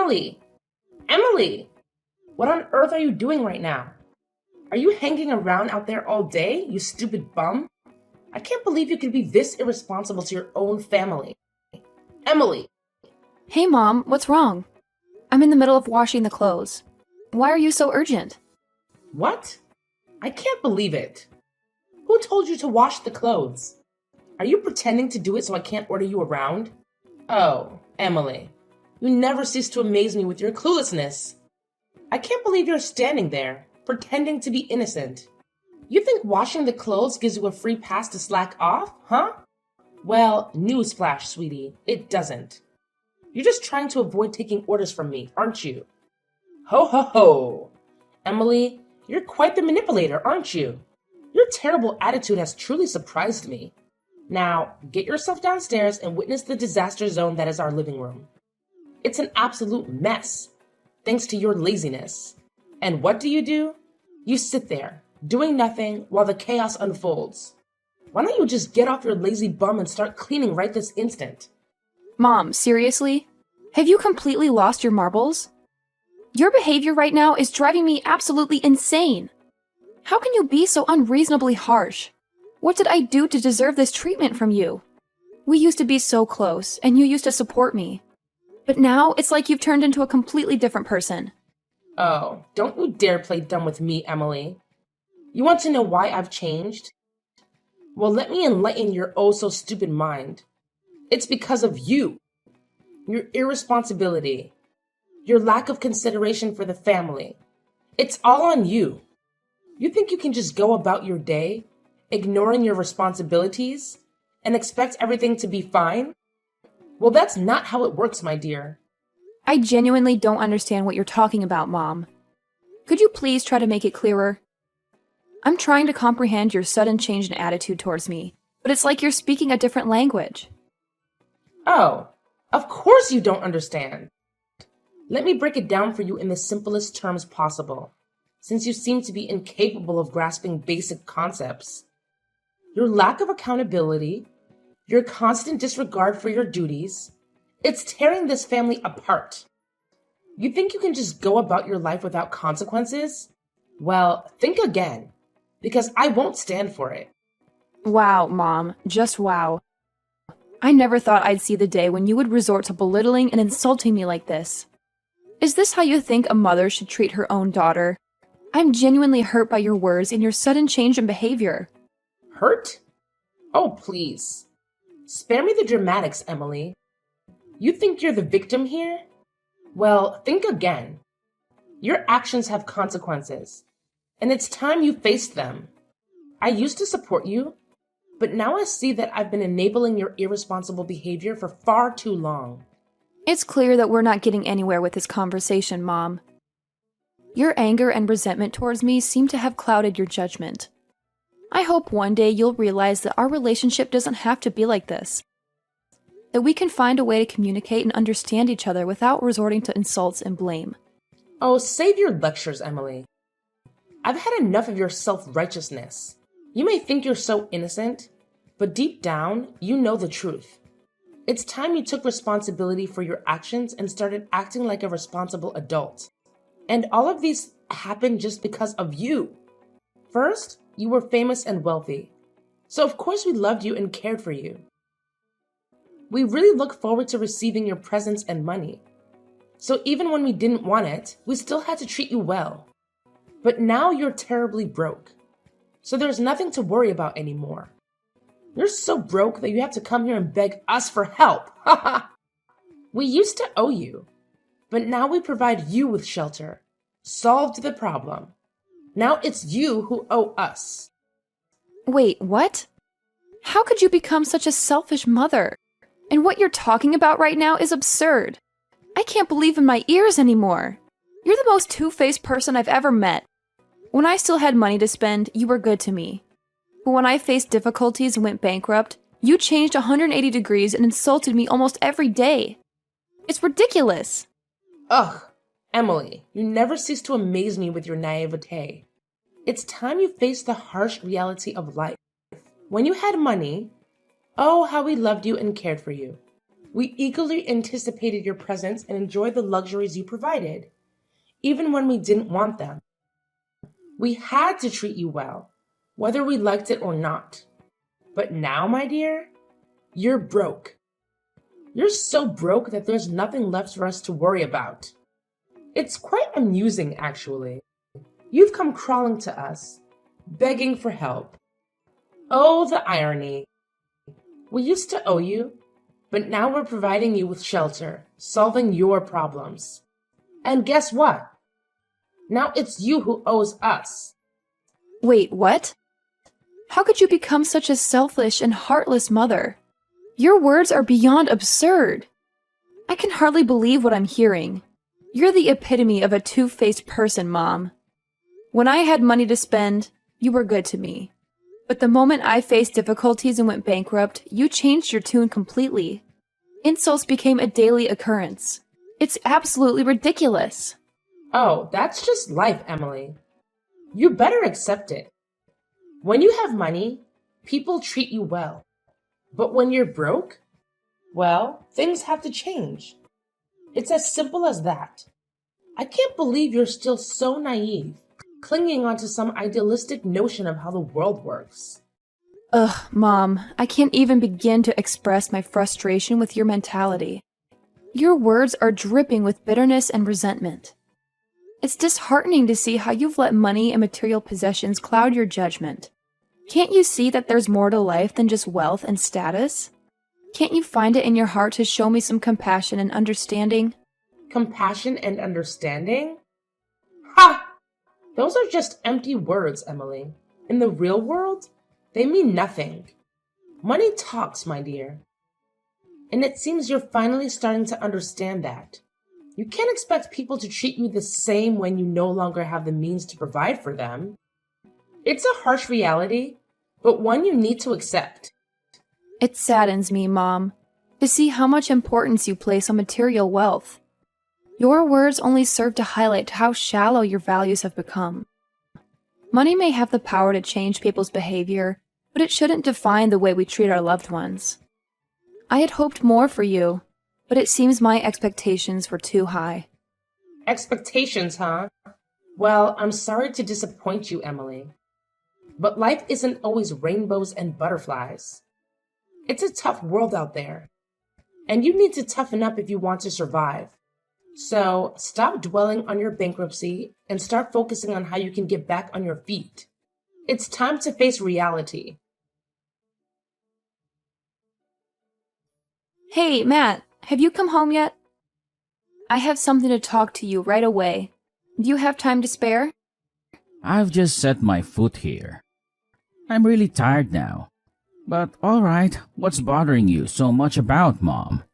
Emily! Emily! What on earth are you doing right now? Are you hanging around out there all day, you stupid bum? I can't believe you could be this irresponsible to your own family. Emily! Hey, Mom, what's wrong? I'm in the middle of washing the clothes. Why are you so urgent? What? I can't believe it. Who told you to wash the clothes? Are you pretending to do it so I can't order you around? Oh, Emily, you never cease to amaze me with your cluelessness. I can't believe you're standing there, pretending to be innocent. You think washing the clothes gives you a free pass to slack off, huh? Well, newsflash, sweetie, it doesn't. You're just trying to avoid taking orders from me, aren't you? Ho ho ho! Emily, you're quite the manipulator, aren't you? Your terrible attitude has truly surprised me. Now, get yourself downstairs and witness the disaster zone that is our living room. It's an absolute mess, thanks to your laziness. And what do? You sit there, doing nothing while the chaos unfolds. Why don't you just get off your lazy bum and start cleaning right this instant? Mom, seriously? Have you completely lost your marbles? Your behavior right now is driving me absolutely insane. How can you be so unreasonably harsh? What did I do to deserve this treatment from you? We used to be so close, and you used to support me. But now, it's like you've turned into a completely different person. Oh, don't you dare play dumb with me, Emily. You want to know why I've changed? Well, let me enlighten your oh-so-stupid mind. It's because of you. Your irresponsibility. Your lack of consideration for the family. It's all on you. You think you can just go about your day, ignoring your responsibilities, and expect everything to be fine? Well, that's not how it works, my dear. I genuinely don't understand what you're talking about, Mom. Could you please try to make it clearer? I'm trying to comprehend your sudden change in attitude towards me, but it's like you're speaking a different language. Oh, of course you don't understand. Let me break it down for you in the simplest terms possible, since you seem to be incapable of grasping basic concepts. Your lack of accountability, your constant disregard for your duties, it's tearing this family apart. You think you can just go about your life without consequences? Well, think again, because I won't stand for it. Wow, Mom, just wow. I never thought I'd see the day when you would resort to belittling and insulting me like this. Is this how you think a mother should treat her own daughter? I'm genuinely hurt by your words and your sudden change in behavior. Hurt? Oh, please. Spare me the dramatics, Emily. You think you're the victim here? Well, think again. Your actions have consequences, and it's time you faced them. I used to support you, but now I see that I've been enabling your irresponsible behavior for far too long. It's clear that we're not getting anywhere with this conversation, Mom. Your anger and resentment towards me seem to have clouded your judgment. I hope one day you'll realize that our relationship doesn't have to be like this. That we can find a way to communicate and understand each other without resorting to insults and blame. Oh, save your lectures, Emily. I've had enough of your self-righteousness. You may think you're so innocent, but deep down, you know the truth. It's time you took responsibility for your actions and started acting like a responsible adult. And all of these happened just because of you. First, you were famous and wealthy. So of course we loved you and cared for you. We really look forward to receiving your presents and money. So even when we didn't want it, we still had to treat you well. But now you're terribly broke. So there's nothing to worry about anymore. You're so broke that you have to come here and beg us for help. We used to owe you, but now we provide you with shelter. Solved the problem. Now it's you who owe us. Wait, what? How could you become such a selfish mother? And what you're talking about right now is absurd. I can't believe in my ears anymore. You're the most two-faced person I've ever met. When I still had money to spend, you were good to me. But when I faced difficulties and went bankrupt, you changed 180 degrees and insulted me almost every day. It's ridiculous. Ugh, Emily, you never cease to amaze me with your naivete. It's time you face the harsh reality of life. When you had money, oh, how we loved you and cared for you. We eagerly anticipated your presence and enjoyed the luxuries you provided, even when we didn't want them. We had to treat you well, whether we liked it or not. But now, my dear, you're broke. You're so broke that there's nothing left for us to worry about. It's quite amusing, actually. You've come crawling to us, begging for help. Oh, the irony. We used to owe you, but now we're providing you with shelter, solving your problems. And guess what? Now it's you who owes us. Wait, what? How could you become such a selfish and heartless mother? Your words are beyond absurd. I can hardly believe what I'm hearing. You're the epitome of a two-faced person, Mom. When I had money to spend, you were good to me. But the moment I faced difficulties and went bankrupt, you changed your tune completely. Insults became a daily occurrence. It's absolutely ridiculous. Oh, that's just life, Emily. You better accept it. When you have money, people treat you well. But when you're broke, well, things have to change. It's as simple as that. I can't believe you're still so naive, clinging onto some idealistic notion of how the world works. Ugh, Mom, I can't even begin to express my frustration with your mentality. Your words are dripping with bitterness and resentment. It's disheartening to see how you've let money and material possessions cloud your judgment. Can't you see that there's more to life than just wealth and status? Can't you find it in your heart to show me some compassion and understanding? Compassion and understanding? Ha! Those are just empty words, Emily. In the real world, they mean nothing. Money talks, my dear. And it seems you're finally starting to understand that. You can't expect people to treat you the same when you no longer have the means to provide for them. It's a harsh reality, but one you need to accept. It saddens me, Mom, to see how much importance you place on material wealth. Your words only serve to highlight how shallow your values have become. Money may have the power to change people's behavior, but it shouldn't define the way we treat our loved ones. I had hoped more for you, but it seems my expectations were too high. Expectations, huh? Well, I'm sorry to disappoint you, Emily. But life isn't always rainbows and butterflies. It's a tough world out there, and you need to toughen up if you want to survive. So stop dwelling on your bankruptcy and start focusing on how you can get back on your feet. It's time to face reality. Hey, Matt, have you come home yet? I have something to talk to you right away. Do you have time to spare? I've just set my foot here. I'm really tired now. But alright, what's bothering you so much about, Mom?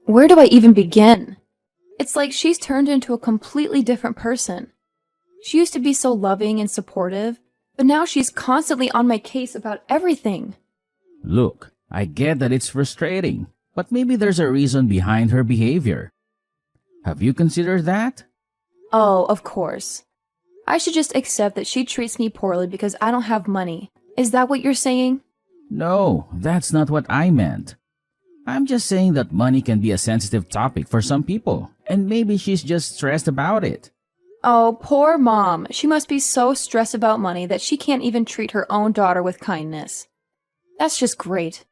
Where do I even begin? It's like she's turned into a completely different person. She used to be so loving and supportive, but now she's constantly on my case about everything. Look, I get that it's frustrating, but maybe there's a reason behind her behavior. Have you considered that? Oh, of course. I should just accept that she treats me poorly because I don't have money. Is that what you're saying? No, that's not what I meant. I'm just saying that money can be a sensitive topic for some people, and maybe she's just stressed about it. Oh, poor Mom. She must be so stressed about money that she can't even treat her own daughter with kindness. That's just great.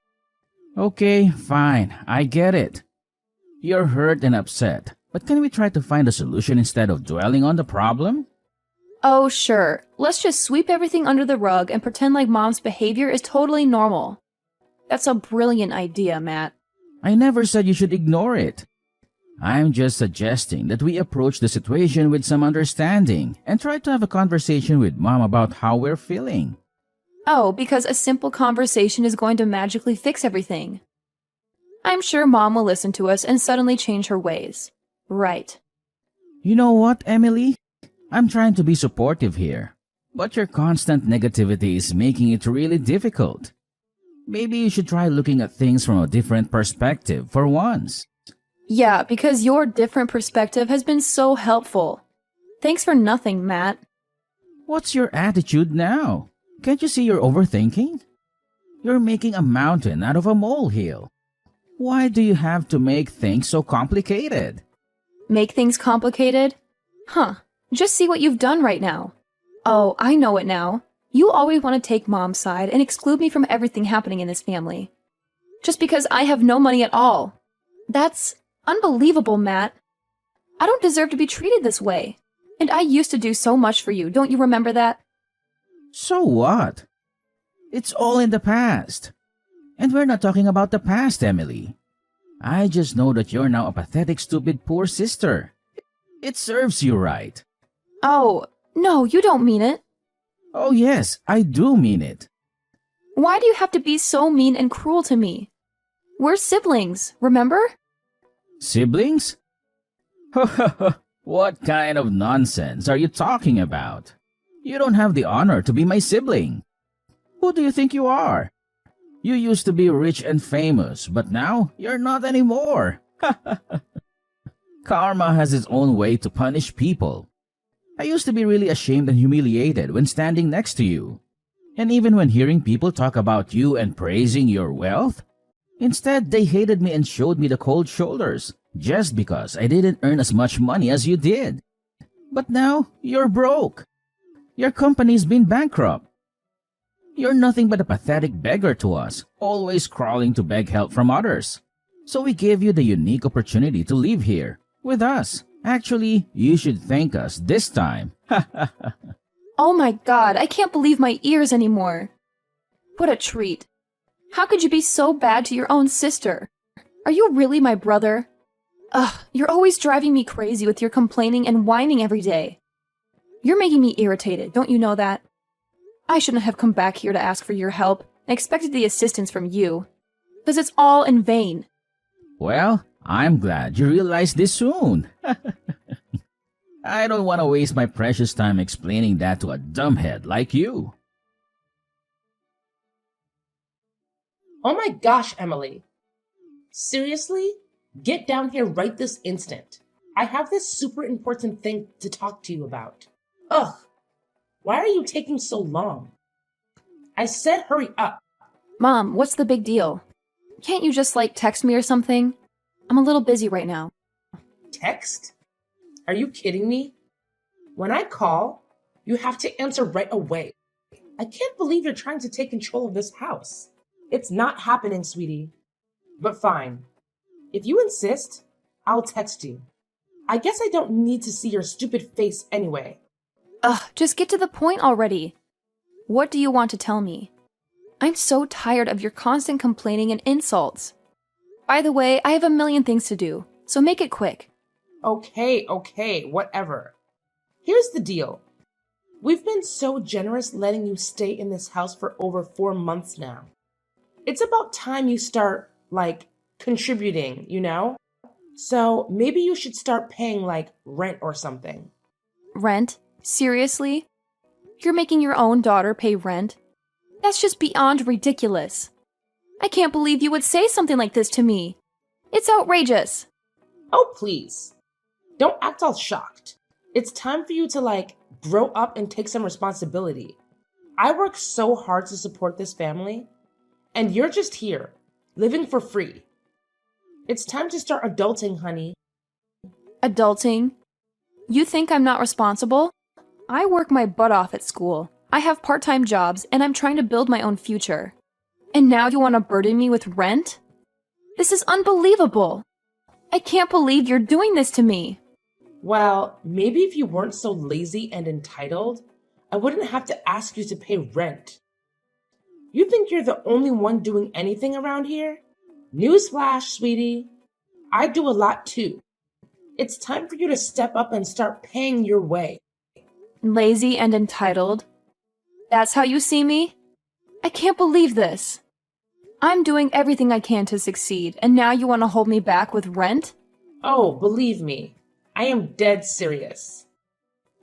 Okay, fine, I get it. You're hurt and upset, but can we try to find a solution instead of dwelling on the problem? Oh, sure. Let's just sweep everything under the rug and pretend like Mom's behavior is totally normal. That's a brilliant idea, Matt. I never said you should ignore it. I'm just suggesting that we approach the situation with some understanding and try to have a conversation with Mom about how we're feeling. Oh, because a simple conversation is going to magically fix everything. I'm sure Mom will listen to us and suddenly change her ways. Right. You know what, Emily? I'm trying to be supportive here, but your constant negativity is making it really difficult. Maybe you should try looking at things from a different perspective for once. Yeah, because your different perspective has been so helpful. Thanks for nothing, Matt. What's your attitude now? Can't you see you're overthinking? You're making a mountain out of a molehill. Why do you have to make things so complicated? Make things complicated? Huh. Just see what you've done right now. Oh, I know it now. You always want to take Mom's side and exclude me from everything happening in this family. Just because I have no money at all. That's unbelievable, Matt. I don't deserve to be treated this way. And I used to do so much for you, don't you remember that? So what? It's all in the past. And we're not talking about the past, Emily. I just know that you're now a pathetic, stupid, poor sister. It serves you right. Oh, no, you don't mean it. Oh yes, I do mean it. Why do you have to be so mean and cruel to me? We're siblings, remember? Siblings? What kind of nonsense are you talking about? You don't have the honor to be my sibling. Who do you think you are? You used to be rich and famous, but now you're not anymore. Karma has its own way to punish people. I used to be really ashamed and humiliated when standing next to you. And even when hearing people talk about you and praising your wealth, instead they hated me and showed me the cold shoulders just because I didn't earn as much money as you did. But now you're broke. Your company's been bankrupt. You're nothing but a pathetic beggar to us, always crawling to beg help from others. So we gave you the unique opportunity to live here with us. Actually, you should thank us this time. Oh my god, I can't believe my ears anymore. What a treat. How could you be so bad to your own sister? Are you really my brother? Ugh, you're always driving me crazy with your complaining and whining every day. You're making me irritated, don't you know that? I shouldn't have come back here to ask for your help and expected the assistance from you. Because it's all in vain. Well, I'm glad you realized this soon. I don't want to waste my precious time explaining that to a dumbhead like you. Oh my gosh, Emily. Seriously? Get down here right this instant. I have this super important thing to talk to you about. Ugh. Why are you taking so long? I said hurry up. Mom, what's the big deal? Can't you just, text me or something? I'm a little busy right now. Text? Are you kidding me? When I call, you have to answer right away. I can't believe you're trying to take control of this house. It's not happening, sweetie. But fine. If you insist, I'll text you. I guess I don't need to see your stupid face anyway. Ugh, just get to the point already. What do you want to tell me? I'm so tired of your constant complaining and insults. By the way, I have a million things to do, so make it quick. Okay, whatever. Here's the deal. We've been so generous letting you stay in this house for over 4 months now. It's about time you start, contributing, you know? So maybe you should start paying, rent or something. Rent? Seriously? You're making your own daughter pay rent? That's just beyond ridiculous. I can't believe you would say something like this to me. It's outrageous. Oh, please. Don't act all shocked. It's time for you to, grow up and take some responsibility. I work so hard to support this family, and you're just here, living for free. It's time to start adulting, honey. Adulting? You think I'm not responsible? I work my butt off at school. I have part-time jobs, and I'm trying to build my own future. And now you want to burden me with rent? This is unbelievable. I can't believe you're doing this to me. Well, maybe if you weren't so lazy and entitled, I wouldn't have to ask you to pay rent. You think you're the only one doing anything around here? Newsflash, sweetie. I do a lot too. It's time for you to step up and start paying your way. Lazy and entitled? That's how you see me? I can't believe this. I'm doing everything I can to succeed, and now you want to hold me back with rent? Oh, believe me, I am dead serious.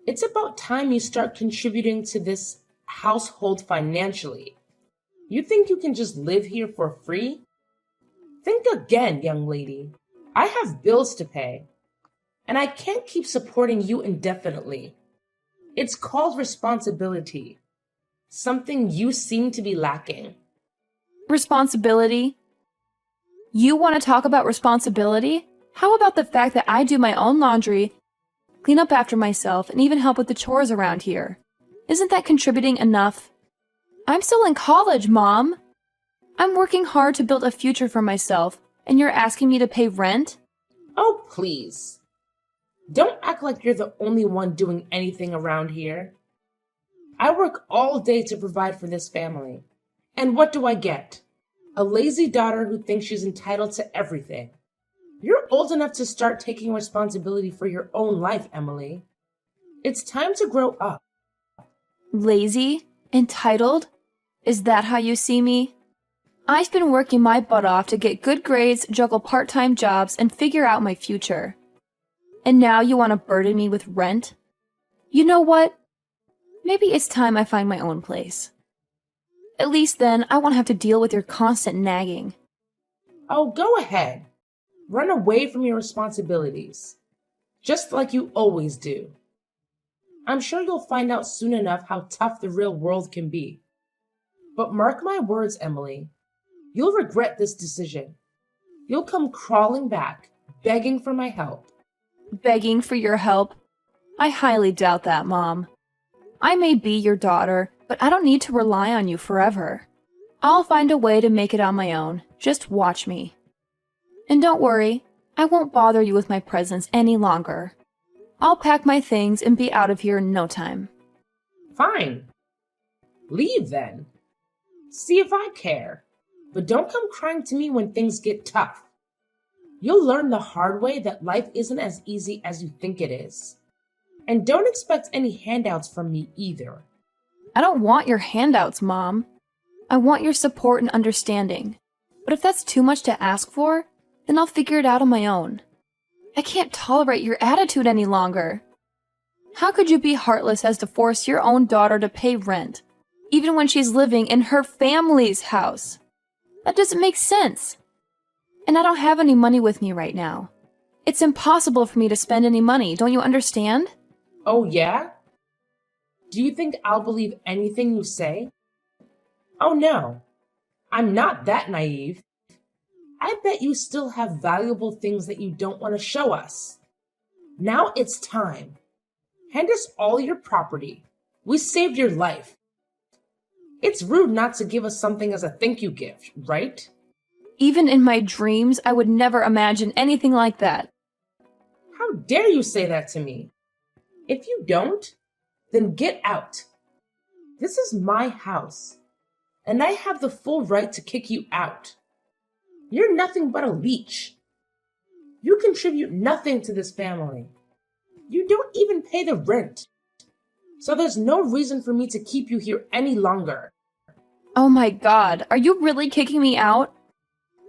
It's about time you start contributing to this household financially. You think you can just live here for free? Think again, young lady. I have bills to pay, and I can't keep supporting you indefinitely. It's called responsibility, something you seem to be lacking. Responsibility? You want to talk about responsibility? How about the fact that I do my own laundry, clean up after myself, and even help with the chores around here? Isn't that contributing enough? I'm still in college, Mom. I'm working hard to build a future for myself, and you're asking me to pay rent? Oh, please. Don't act like you're the only one doing anything around here. I work all day to provide for this family. And what do I get? A lazy daughter who thinks she's entitled to everything. You're old enough to start taking responsibility for your own life, Emily. It's time to grow up. Lazy? Entitled? Is that how you see me? I've been working my butt off to get good grades, juggle part-time jobs, and figure out my future. And now you want to burden me with rent? You know what? Maybe it's time I find my own place. At least then, I won't have to deal with your constant nagging. Oh, go ahead. Run away from your responsibilities. Just like you always do. I'm sure you'll find out soon enough how tough the real world can be. But mark my words, Emily. You'll regret this decision. You'll come crawling back, begging for my help. Begging for your help? I highly doubt that, Mom. I may be your daughter, but I don't need to rely on you forever. I'll find a way to make it on my own. Just watch me. And don't worry, I won't bother you with my presence any longer. I'll pack my things and be out of here in no time. Fine. Leave then. See if I care. But don't come crying to me when things get tough. You'll learn the hard way that life isn't as easy as you think it is. And don't expect any handouts from me either. I don't want your handouts, Mom. I want your support and understanding. But if that's too much to ask for, then I'll figure it out on my own. I can't tolerate your attitude any longer. How could you be heartless as to force your own daughter to pay rent, even when she's living in her family's house? That doesn't make sense. And I don't have any money with me right now. It's impossible for me to spend any money, don't you understand? Oh, yeah? Do you think I'll believe anything you say? Oh, no. I'm not that naive. I bet you still have valuable things that you don't want to show us. Now it's time. Hand us all your property. We saved your life. It's rude not to give us something as a thank you gift, right? Even in my dreams, I would never imagine anything like that. How dare you say that to me? If you don't, then get out. This is my house, and I have the full right to kick you out. You're nothing but a leech. You contribute nothing to this family. You don't even pay the rent. So there's no reason for me to keep you here any longer. Oh my God, are you really kicking me out?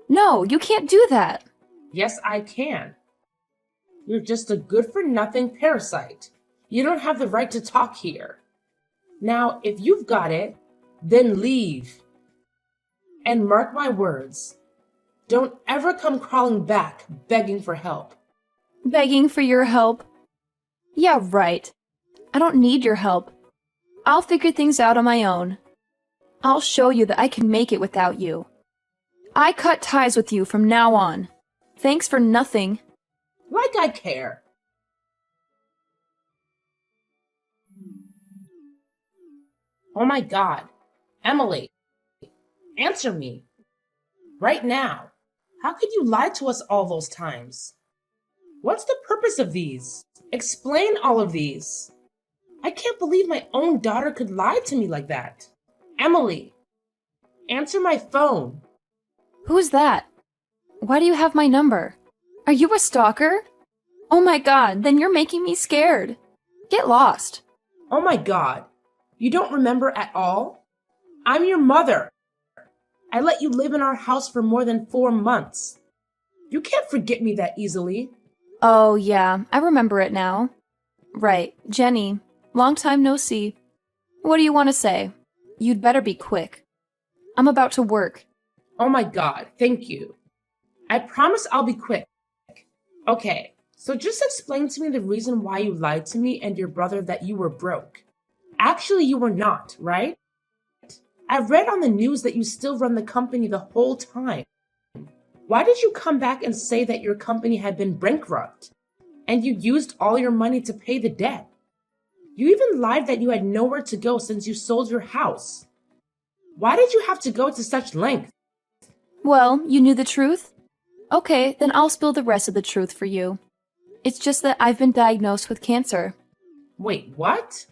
No, you can't do that. Yes, I can. You're just a good-for-nothing parasite. You don't have the right to talk here. Now, if you've got it, then leave. And mark my words, don't ever come crawling back begging for help. Begging for your help? Yeah, right. I don't need your help. I'll figure things out on my own. I'll show you that I can make it without you. I cut ties with you from now on. Thanks for nothing. Like I care. Oh my God. Emily, answer me. Right now. How could you lie to us all those times? What's the purpose of these? Explain all of these. I can't believe my own daughter could lie to me like that. Emily, answer my phone. Who's that? Why do you have my number? Are you a stalker? Oh my God, then you're making me scared. Get lost. Oh my God. You don't remember at all? I'm your mother. I let you live in our house for more than 4 months. You can't forget me that easily. Oh yeah, I remember it now. Right, Jenny. Long time no see. What do you want to say? You'd better be quick. I'm about to work. Oh my God, thank you. I promise I'll be quick. Okay, so just explain to me the reason why you lied to me and your brother that you were broke. Actually, you were not, right? I read on the news that you still run the company the whole time. Why did you come back and say that your company had been bankrupt and you used all your money to pay the debt? You even lied that you had nowhere to go since you sold your house. Why did you have to go to such length? Well, you knew the truth? Okay, then I'll spill the rest of the truth for you. It's just that I've been diagnosed with cancer. Wait, what?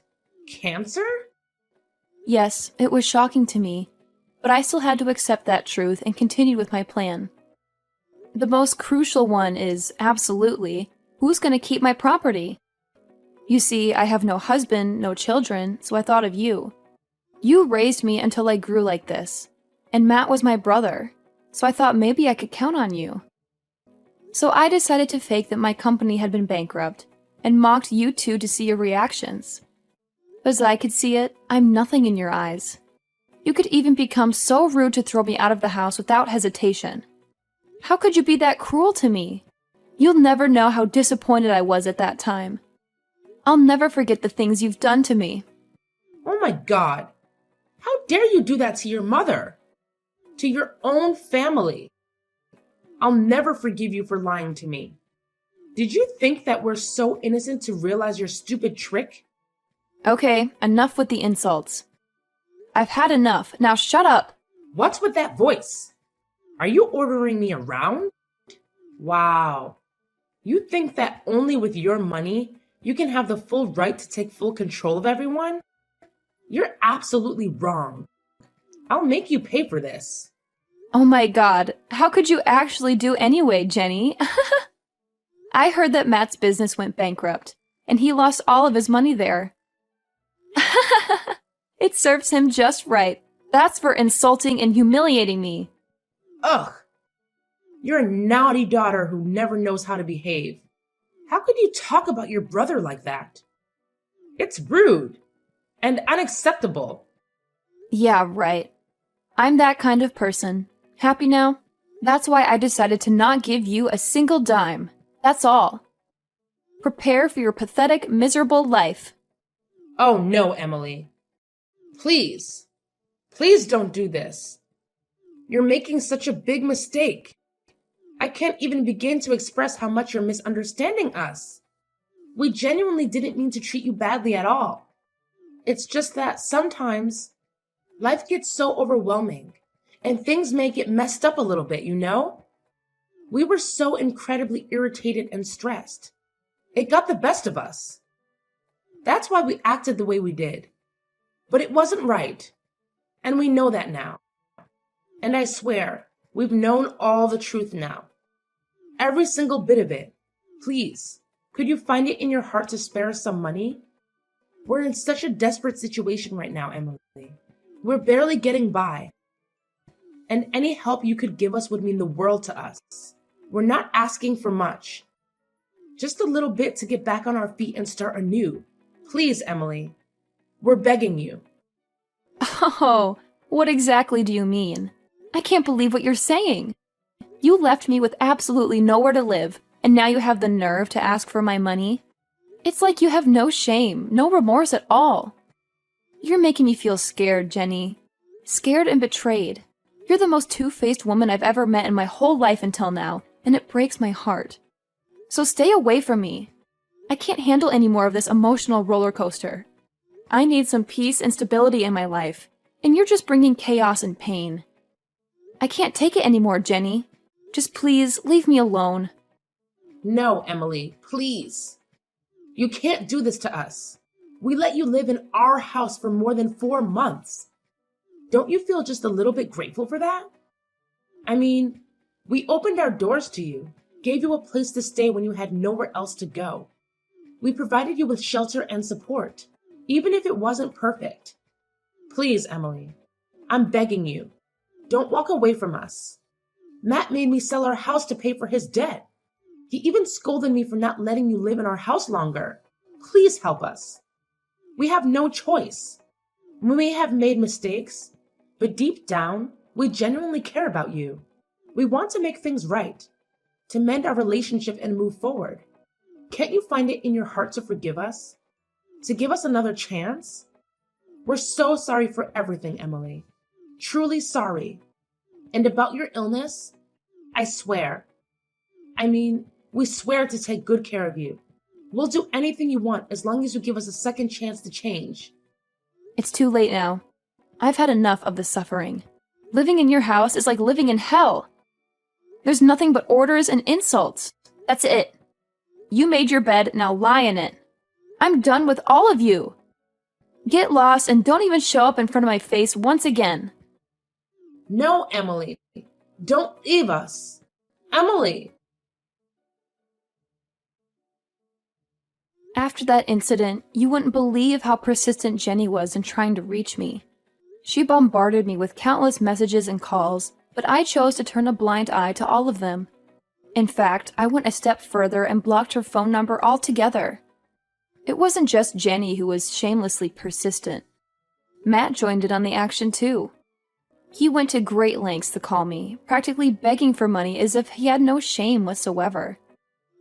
Cancer? Yes, it was shocking to me, but I still had to accept that truth and continued with my plan. The most crucial one is, absolutely, who's going to keep my property? You see, I have no husband, no children, so I thought of you. You raised me until I grew like this, and Matt was my brother, so I thought maybe I could count on you. So I decided to fake that my company had been bankrupt, and mocked you two to see your reactions. As I could see it, I'm nothing in your eyes. You could even become so rude to throw me out of the house without hesitation. How could you be that cruel to me? You'll never know how disappointed I was at that time. I'll never forget the things you've done to me. Oh my God. How dare you do that to your mother? To your own family? I'll never forgive you for lying to me. Did you think that we're so innocent to realize your stupid trick? Okay, enough with the insults. I've had enough. Now shut up. What's with that voice? Are you ordering me around? Wow. You think that only with your money you can have the full right to take full control of everyone? You're absolutely wrong. I'll make you pay for this. Oh my God, how could you actually do anyway, Jenny? I heard that Matt's business went bankrupt, and he lost all of his money there. It serves him just right. That's for insulting and humiliating me. Ugh. You're a naughty daughter who never knows how to behave. How could you talk about your brother like that? It's rude and unacceptable. Yeah, right. I'm that kind of person. Happy now? That's why I decided to not give you a single dime. That's all. Prepare for your pathetic, miserable life. Oh no, Emily. Please. Please don't do this. You're making such a big mistake. I can't even begin to express how much you're misunderstanding us. We genuinely didn't mean to treat you badly at all. It's just that sometimes life gets so overwhelming and things may get messed up a little bit, you know? We were so incredibly irritated and stressed. It got the best of us. That's why we acted the way we did. But it wasn't right. And we know that now. And I swear, we've known all the truth now. Every single bit of it. Please, could you find it in your heart to spare us some money? We're in such a desperate situation right now, Emily. We're barely getting by. And any help you could give us would mean the world to us. We're not asking for much. Just a little bit to get back on our feet and start anew. Please, Emily. We're begging you. Oh, what exactly do you mean? I can't believe what you're saying. You left me with absolutely nowhere to live, and now you have the nerve to ask for my money? It's like you have no shame, no remorse at all. You're making me feel scared, Jenny. Scared and betrayed. You're the most two-faced woman I've ever met in my whole life until now, and it breaks my heart. So stay away from me. I can't handle any more of this emotional roller coaster. I need some peace and stability in my life, and you're just bringing chaos and pain. I can't take it anymore, Jenny. Just please, leave me alone. No, Emily, please. You can't do this to us. We let you live in our house for more than 4 months. Don't you feel just a little bit grateful for that? I mean, we opened our doors to you, gave you a place to stay when you had nowhere else to go. We provided you with shelter and support, even if it wasn't perfect. Please, Emily, I'm begging you, don't walk away from us. Matt made me sell our house to pay for his debt. He even scolded me for not letting you live in our house longer. Please help us. We have no choice. We may have made mistakes, but deep down, we genuinely care about you. We want to make things right, to mend our relationship and move forward. Can't you find it in your heart to forgive us? To give us another chance? We're so sorry for everything, Emily. Truly sorry. And about your illness, I swear. I mean, we swear to take good care of you. We'll do anything you want as long as you give us a second chance to change. It's too late now. I've had enough of the suffering. Living in your house is like living in hell. There's nothing but orders and insults. That's it. You made your bed, now lie in it. I'm done with all of you. Get lost and don't even show up in front of my face once again. No, Emily. Don't leave us. Emily! After that incident, you wouldn't believe how persistent Jenny was in trying to reach me. She bombarded me with countless messages and calls, but I chose to turn a blind eye to all of them. In fact, I went a step further and blocked her phone number altogether. It wasn't just Jenny who was shamelessly persistent. Matt joined in on the action too. He went to great lengths to call me, practically begging for money as if he had no shame whatsoever.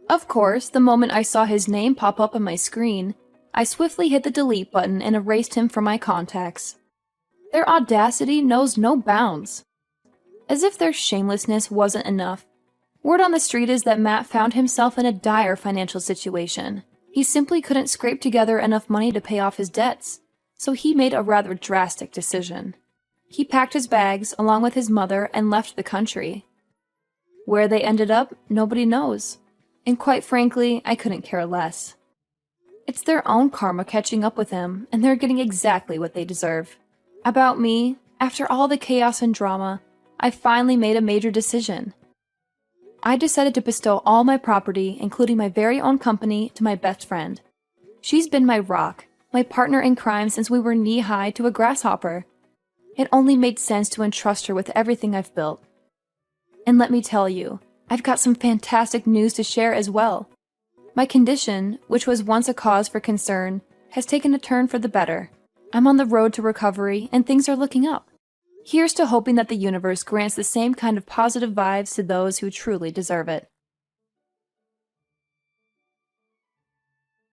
Of course, the moment I saw his name pop up on my screen, I swiftly hit the delete button and erased him from my contacts. Their audacity knows no bounds. As if their shamelessness wasn't enough, word on the street is that Matt found himself in a dire financial situation. He simply couldn't scrape together enough money to pay off his debts, so he made a rather drastic decision. He packed his bags along with his mother and left the country. Where they ended up, nobody knows. And quite frankly, I couldn't care less. It's their own karma catching up with them, and they're getting exactly what they deserve. About me, after all the chaos and drama, I finally made a major decision. I decided to bestow all my property, including my very own company, to my best friend. She's been my rock, my partner in crime since we were knee-high to a grasshopper. It only made sense to entrust her with everything I've built. And let me tell you, I've got some fantastic news to share as well. My condition, which was once a cause for concern, has taken a turn for the better. I'm on the road to recovery, and things are looking up. Here's to hoping that the universe grants the same kind of positive vibes to those who truly deserve it.